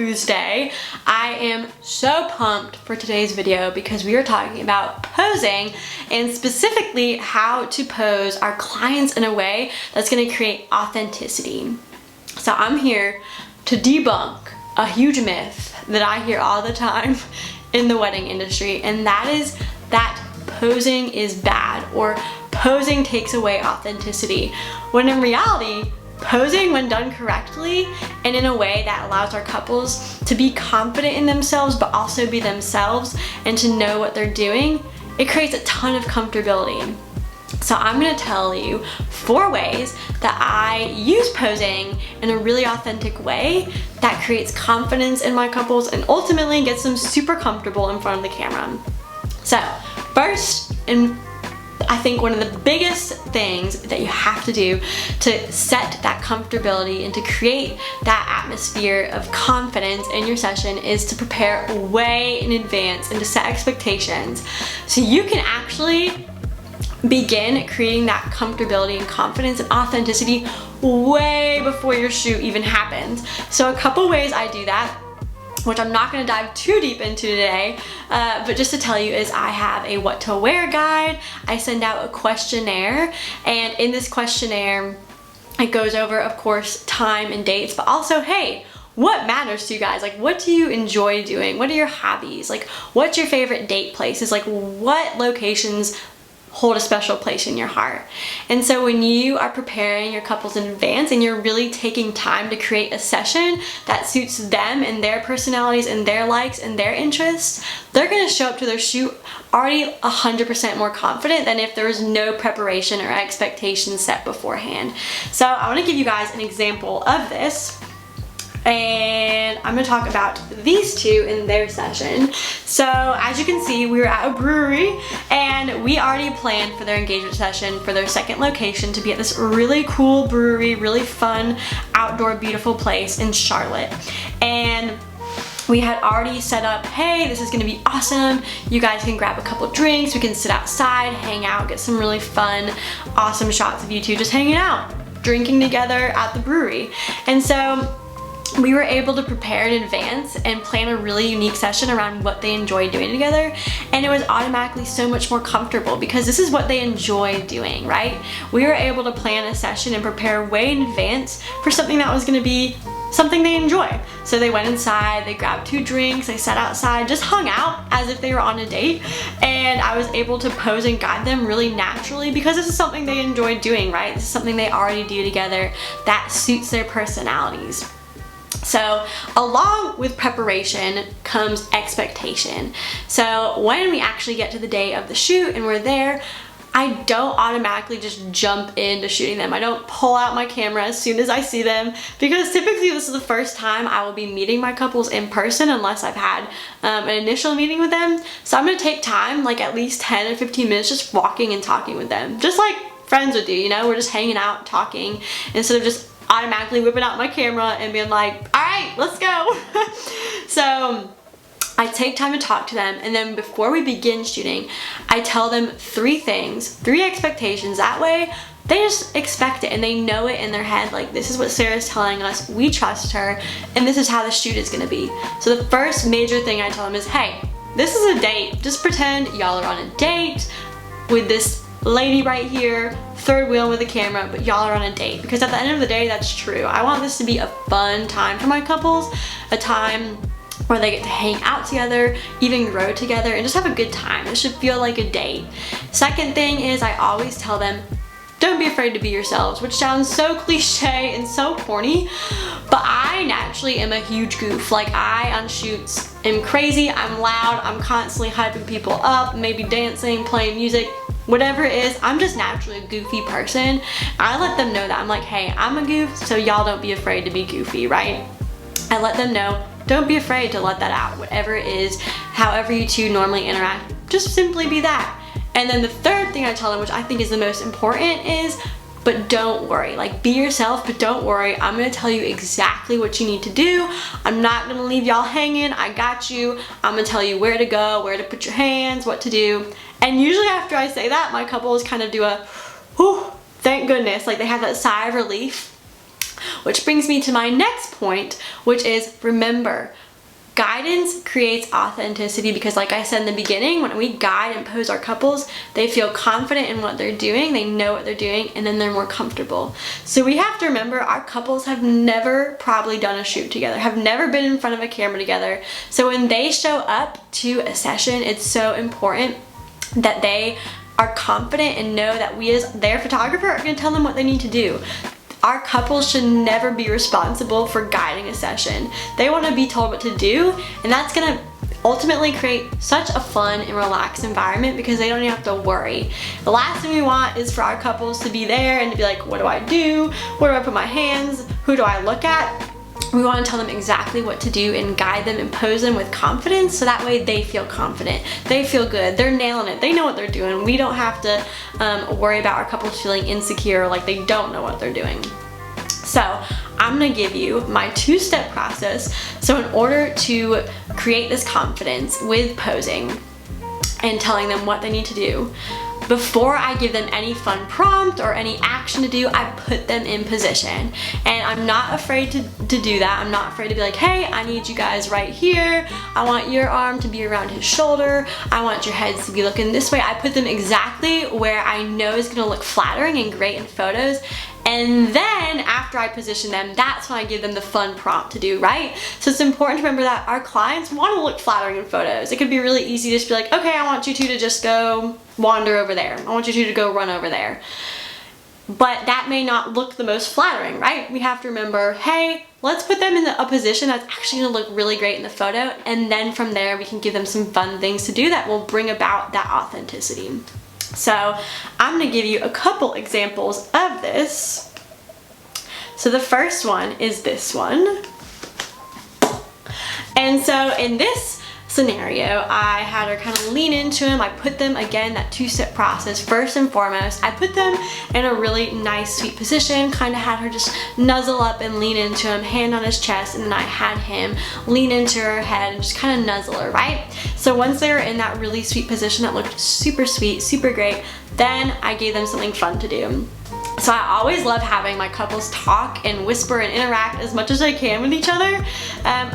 Tuesday. I am so pumped for today's video because we are talking about posing and specifically how to pose our clients in a way that's going to create authenticity. So I'm here to debunk a huge myth that I hear all the time in the wedding industry, and that is that posing is bad or posing takes away authenticity, when in reality, posing when done correctly and in a way that allows our couples to be confident in themselves but also be themselves and to know what they're doing, it creates a ton of comfortability. So I'm going to tell you 4 ways that I use posing in a really authentic way that creates confidence in my couples and ultimately gets them super comfortable in front of the camera. So first, and I think one of the biggest things that you have to do to set that comfortability and to create that atmosphere of confidence in your session is to prepare way in advance and to set expectations so you can actually begin creating that comfortability and confidence and authenticity way before your shoot even happens. So a couple ways I do that, which I'm not going to dive too deep into today, but just to tell you is I have a what to wear guide. I send out a questionnaire, and in this questionnaire it goes over, of course, time and dates, but also, hey, what matters to you guys? Like, what do you enjoy doing? What are your hobbies? Like, what's your favorite date places? Like, what locations hold a special place in your heart? And so when you are preparing your couples in advance and you're really taking time to create a session that suits them and their personalities and their likes and their interests, they're going to show up to their shoot already 100% more confident than if there was no preparation or expectations set beforehand. So I want to give you guys an example of this, and I'm going to talk about these two in their session. So as you can see, we were at a brewery and we already planned for their engagement session for their second location to be at this really cool brewery, really fun, outdoor, beautiful place in Charlotte. And we had already set up, hey, this is gonna be awesome. You guys can grab a couple drinks, we can sit outside, hang out, get some really fun, awesome shots of you two just hanging out, drinking together at the brewery. And so we were able to prepare in advance and plan a really unique session around what they enjoy doing together, and it was automatically so much more comfortable because this is what they enjoy doing, right? We were able to plan a session and prepare way in advance for something that was going to be something they enjoy. So they went inside, they grabbed 2 drinks, they sat outside, just hung out as if they were on a date, and I was able to pose and guide them really naturally because this is something they enjoy doing, right? This is something they already do together that suits their personalities. So along with preparation comes expectation. So when we actually get to the day of the shoot and we're there, I don't automatically just jump into shooting them. I don't pull out my camera as soon as I see them because typically this is the first time I will be meeting my couples in person unless I've had an initial meeting with them. So I'm going to take time, like at least 10 or 15 minutes just walking and talking with them. Just like friends would do, you know? We're just hanging out, talking, instead of just automatically whipping out my camera and being like, all right, let's go. So I take time to talk to them, and then before we begin shooting, I tell them 3 things, 3 expectations. That way they just expect it and they know it in their head, like, this is what Sarah's telling us, we trust her, and this is how the shoot is gonna be. So the first major thing I tell them is, hey, this is a date. Just pretend y'all are on a date with this lady right here, third wheel with a camera, but y'all are on a date. Because at the end of the day, that's true. I want this to be a fun time for my couples, a time where they get to hang out together, even grow together, and just have a good time. It should feel like a date. Second thing is I always tell them, don't be afraid to be yourselves, which sounds so cliche and so corny, but I naturally am a huge goof. Like, I on shoots am crazy, I'm loud, I'm constantly hyping people up, maybe dancing, playing music, whatever it is. I'm just naturally a goofy person. I let them know that. I'm like, hey, I'm a goof, so y'all don't be afraid to be goofy, right? I let them know, don't be afraid to let that out. Whatever it is, however you two normally interact, just simply be that. And then the third thing I tell them, which I think is the most important, is, but don't worry. Like, be yourself, but don't worry. I'm gonna tell you exactly what you need to do. I'm not gonna leave y'all hanging. I got you. I'm gonna tell you where to go, where to put your hands, what to do. And usually after I say that, my couples kind of do a, whew, thank goodness. Like, they have that sigh of relief. Which brings me to my next point, which is remember, guidance creates authenticity, because like I said in the beginning, when we guide and pose our couples, they feel confident in what they're doing, they know what they're doing, and then they're more comfortable. So we have to remember our couples have never probably done a shoot together, have never been in front of a camera together. So when they show up to a session, it's so important that they are confident and know that we as their photographer are going to tell them what they need to do. Our couples should never be responsible for guiding a session. They want to be told what to do, and that's going to ultimately create such a fun and relaxed environment because they don't even have to worry. The last thing we want is for our couples to be there and to be like, what do I do? Where do I put my hands? Who do I look at? We want to tell them exactly what to do and guide them and pose them with confidence, so that way they feel confident, they feel good, they're nailing it, they know what they're doing. We don't have to worry about our couples feeling insecure, like they don't know what they're doing. So I'm gonna give you my two-step process. So in order to create this confidence with posing and telling them what they need to do, before I give them any fun prompt or any action to do, I put them in position. And I'm not afraid to do that. I'm not afraid to be like, hey, I need you guys right here. I want your arm to be around his shoulder. I want your heads to be looking this way. I put them exactly where I know is gonna look flattering and great in photos. And then after I position them, that's when I give them the fun prompt to do, right? So it's important to remember that our clients want to look flattering in photos. It could be really easy to just be like, okay, I want you two to just go wander over there. I want you two to go run over there. But that may not look the most flattering, right? We have to remember, hey, let's put them in a position that's actually gonna look really great in the photo, and then from there we can give them some fun things to do that will bring about that authenticity. So I'm gonna give you a couple examples of this. So the first one is this one. And so in this scenario, I had her kind of lean into him. I put them, again, that two-step process. First and foremost, I put them in a really nice, sweet position, kind of had her just nuzzle up and lean into him, hand on his chest, and then I had him lean into her head and just kind of nuzzle her, right? So once they were in that really sweet position that looked super sweet, super great, then I gave them something fun to do. So I always love having my couples talk and whisper and interact as much as I can with each other.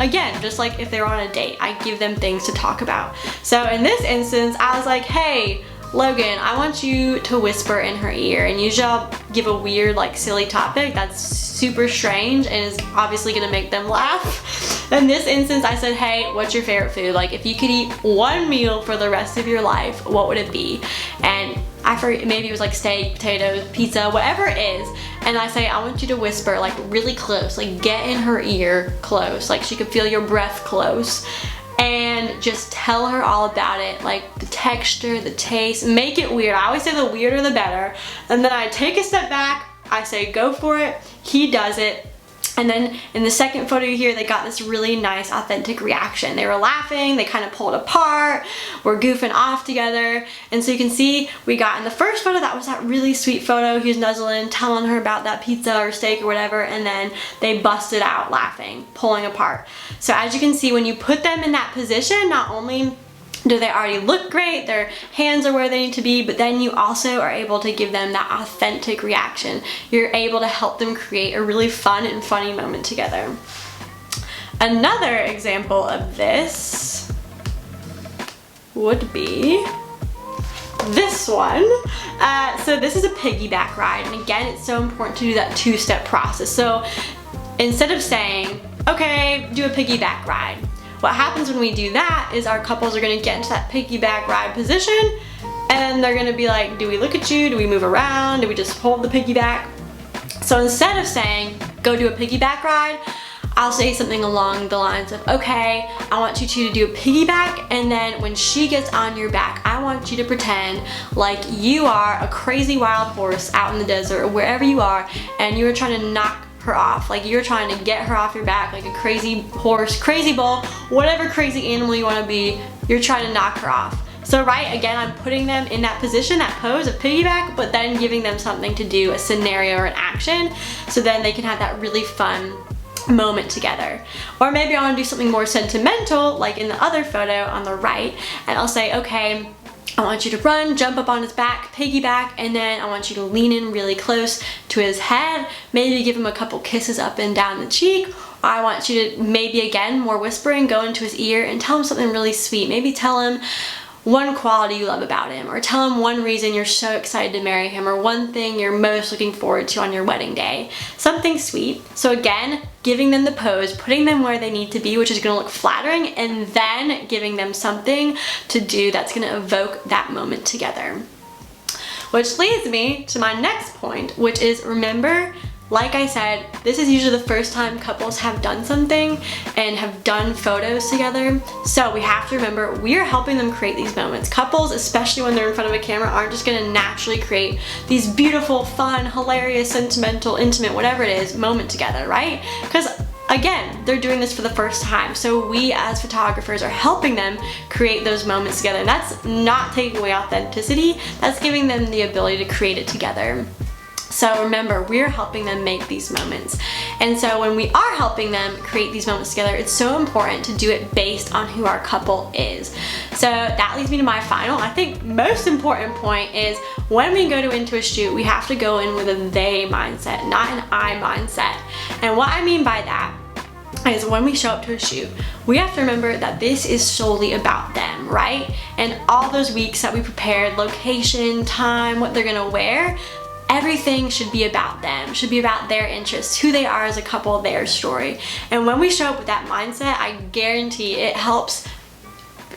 Again, just like if they were on a date, I give them things to talk about. So in this instance, I was like, hey, Logan, I want you to whisper in her ear. And usually I'll give a weird, like, silly topic that's super strange and is obviously gonna make them laugh. In this instance, I said, hey, what's your favorite food? Like, if you could eat one meal for the rest of your life, what would it be? And I forget, maybe it was like steak, potatoes, pizza, whatever it is. And I say, I want you to whisper, like, really close, like get in her ear close, like she could feel your breath close. And just tell her all about it, like the texture, the taste, make it weird. I always say the weirder the better. And then I take a step back, I say go for it, he does it. And then in the second photo here, they got this really nice, authentic reaction. They were laughing, they kind of pulled apart, we're goofing off together. And so you can see we got in the first photo, that was that really sweet photo. He was nuzzling, telling her about that pizza or steak or whatever, and then they busted out laughing, pulling apart. So as you can see, when you put them in that position, not only do they already look great, their hands are where they need to be, but then you also are able to give them that authentic reaction. You're able to help them create a really fun and funny moment together. Another example of this would be this one. So this is a piggyback ride, and again, it's so important to do that two-step process. So instead of saying, okay, do a piggyback ride, what happens when we do that is our couples are gonna get into that piggyback ride position, and they're gonna be like, do we look at you? Do we move around? Do we just hold the piggyback? So instead of saying, go do a piggyback ride, I'll say something along the lines of, okay, I want you two to do a piggyback, and then when she gets on your back, I want you to pretend like you are a crazy wild horse out in the desert or wherever you are, and you're trying to knock her off, like you're trying to get her off your back, like a crazy horse, crazy bull, whatever crazy animal you want to be, you're trying to knock her off. So right, again, I'm putting them in that position, that pose of piggyback, but then giving them something to do, a scenario or an action, so then they can have that really fun moment together. Or maybe I want to do something more sentimental, like in the other photo on the right, and I'll say, okay, I want you to run, jump up on his back, piggyback, and then I want you to lean in really close to his head, maybe give him a couple kisses up and down the cheek. I want you to maybe, again, more whispering, go into his ear and tell him something really sweet. Maybe tell him one quality you love about him, or tell him one reason you're so excited to marry him, or one thing you're most looking forward to on your wedding day. Something sweet. So again, giving them the pose, putting them where they need to be, which is going to look flattering, and then giving them something to do that's going to evoke that moment together. Which leads me to my next point, which is, remember, like I said, this is usually the first time couples have done something and have done photos together. So we have to remember, we are helping them create these moments. Couples, especially when they're in front of a camera, aren't just gonna naturally create these beautiful, fun, hilarious, sentimental, intimate, whatever it is, moment together, right? Because again, they're doing this for the first time. So we as photographers are helping them create those moments together. And that's not taking away authenticity, that's giving them the ability to create it together. So remember, we're helping them make these moments. And so when we are helping them create these moments together, it's so important to do it based on who our couple is. So that leads me to my final, I think most important point is, when we go into a shoot, we have to go in with a they mindset, not an I mindset. And what I mean by that is, when we show up to a shoot, we have to remember that this is solely about them, right? And all those weeks that we prepared, location, time, what they're gonna wear, everything should be about them, should be about their interests, who they are as a couple, their story. And when we show up with that mindset, I guarantee it helps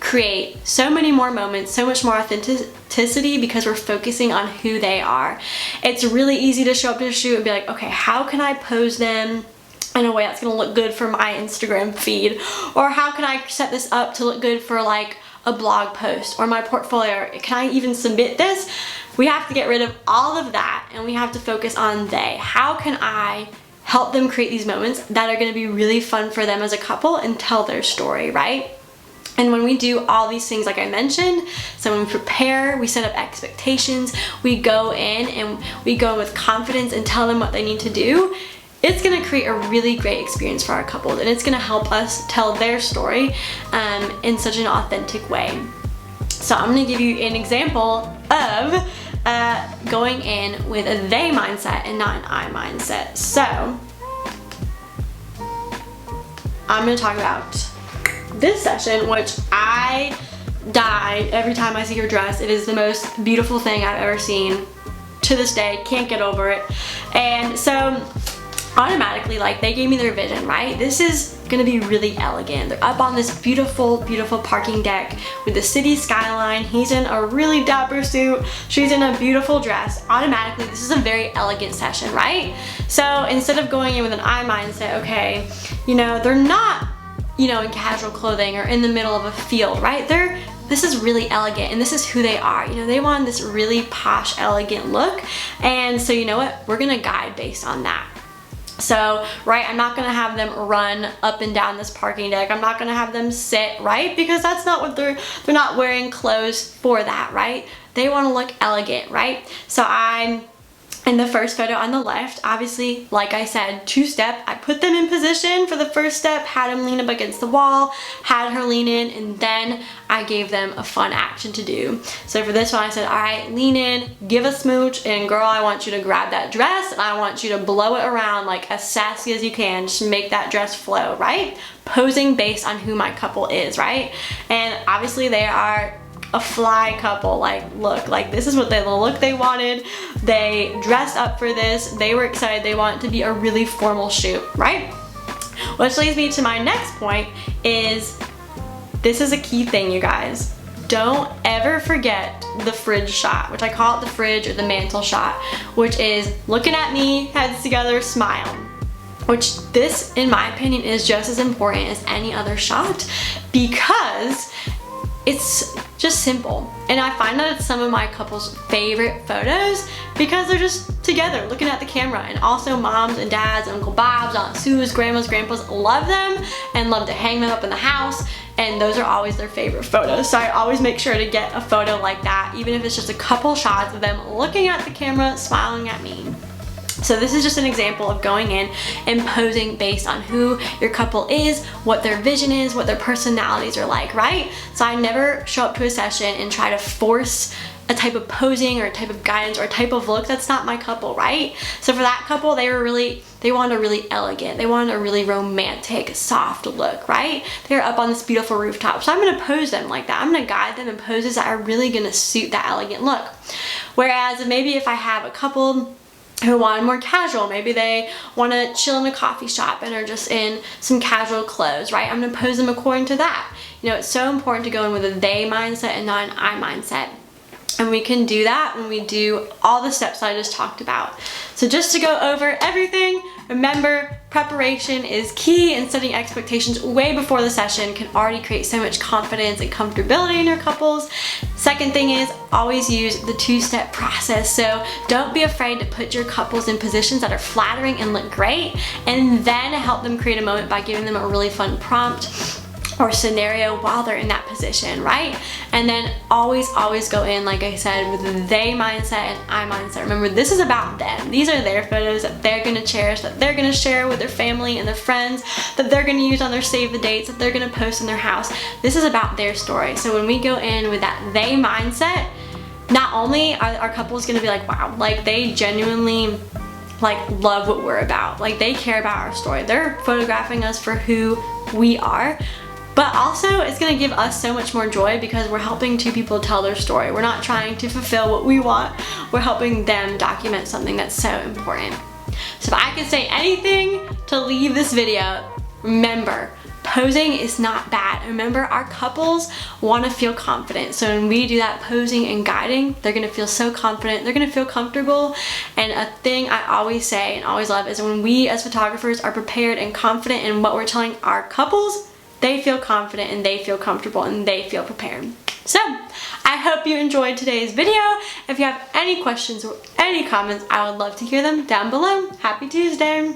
create so many more moments, so much more authenticity, because we're focusing on who they are. It's really easy to show up to a shoot and be like, okay, how can I pose them in a way that's gonna look good for my Instagram feed? Or how can I set this up to look good for like a blog post or my portfolio? Can I even submit this? We have to get rid of all of that, and we have to focus on they. How can I help them create these moments that are gonna be really fun for them as a couple and tell their story, right? And when we do all these things like I mentioned, so when we prepare, we set up expectations, we go in and we go in with confidence and tell them what they need to do, it's gonna create a really great experience for our couples, and it's gonna help us tell their story in such an authentic way. So I'm gonna give you an example of going in with a they mindset and not an I mindset. So I'm gonna talk about this session, which I die every time I see her dress. It is the most beautiful thing I've ever seen. To this day, can't get over it. And so automatically, like, they gave me their vision, right? This is gonna be really elegant. They're up on this beautiful, beautiful parking deck with the city skyline. He's in a really dapper suit. She's in a beautiful dress. Automatically, this is a very elegant session, right? So instead of going in with an I mindset, okay, you know, they're not, you know, in casual clothing or in the middle of a field, right? This is really elegant, and this is who they are. You know, they want this really posh, elegant look. And so, you know what? We're gonna guide based on that. So, right, I'm not gonna have them run up and down this parking deck. I'm not gonna have them sit, right? Because that's not what they're not wearing clothes for that, right? They wanna look elegant, right? So in the first photo on the left, obviously, like I said, two-step, I put them in position for the first step, had them lean up against the wall, had her lean in, and then I gave them a fun action to do. So for this one, I said, all right, lean in, give a smooch, and girl, I want you to grab that dress, and I want you to blow it around like as sassy as you can, just make that dress flow, right? Posing based on who my couple is, right? And obviously they are a fly couple. Like, look, like this is what the look they wanted. They dressed up for this. They were excited. They want it to be a really formal shoot, right? Which leads me to my next point is, this is a key thing, you guys. Don't ever forget the fridge shot, which I call it the fridge or the mantle shot, which is looking at me, heads together, smile. Which this, in my opinion, is just as important as any other shot, because it's just simple. And I find that it's some of my couple's favorite photos because they're just together looking at the camera. And also moms and dads, Uncle Bob's, Aunt Sue's, grandmas, grandpas love them and love to hang them up in the house. And those are always their favorite photos. So I always make sure to get a photo like that, even if it's just a couple shots of them looking at the camera, smiling at me. So this is just an example of going in and posing based on who your couple is, what their vision is, what their personalities are like, right? So I never show up to a session and try to force a type of posing or a type of guidance or a type of look. That's not my couple, right? So for that couple, they wanted a really elegant, they wanted a really romantic, soft look, right? They're up on this beautiful rooftop. So I'm gonna pose them like that. I'm gonna guide them in poses that are really gonna suit that elegant look. Whereas maybe if I have a couple who want more casual, maybe they want to chill in a coffee shop and are just in some casual clothes, right? I'm going to pose them according to that. You know, it's so important to go in with a they mindset and not an I mindset. And we can do that when we do all the steps that I just talked about. So just to go over everything, remember, preparation is key, and setting expectations way before the session can already create so much confidence and comfortability in your couples. Second thing is always use the two-step process. So don't be afraid to put your couples in positions that are flattering and look great, and then help them create a moment by giving them a really fun prompt or scenario while they're in that position, right? And then always go in, like I said, with the they mindset and I mindset. Remember, this is about them. These are their photos that they're gonna cherish, that they're gonna share with their family and their friends, that they're gonna use on their save the dates, that they're gonna post in their house. This is about their story. So when we go in with that they mindset, not only are our couples gonna be like, wow, like they genuinely like love what we're about. Like they care about our story. They're photographing us for who we are. But also, it's gonna give us so much more joy because we're helping two people tell their story. We're not trying to fulfill what we want. We're helping them document something that's so important. So if I could say anything to leave this video, remember, posing is not bad. Remember, our couples wanna feel confident. So when we do that posing and guiding, they're gonna feel so confident, they're gonna feel comfortable. And a thing I always say and always love is when we as photographers are prepared and confident in what we're telling our couples, they feel confident and they feel comfortable and they feel prepared. So, I hope you enjoyed today's video. If you have any questions or any comments, I would love to hear them down below. Happy Tuesday!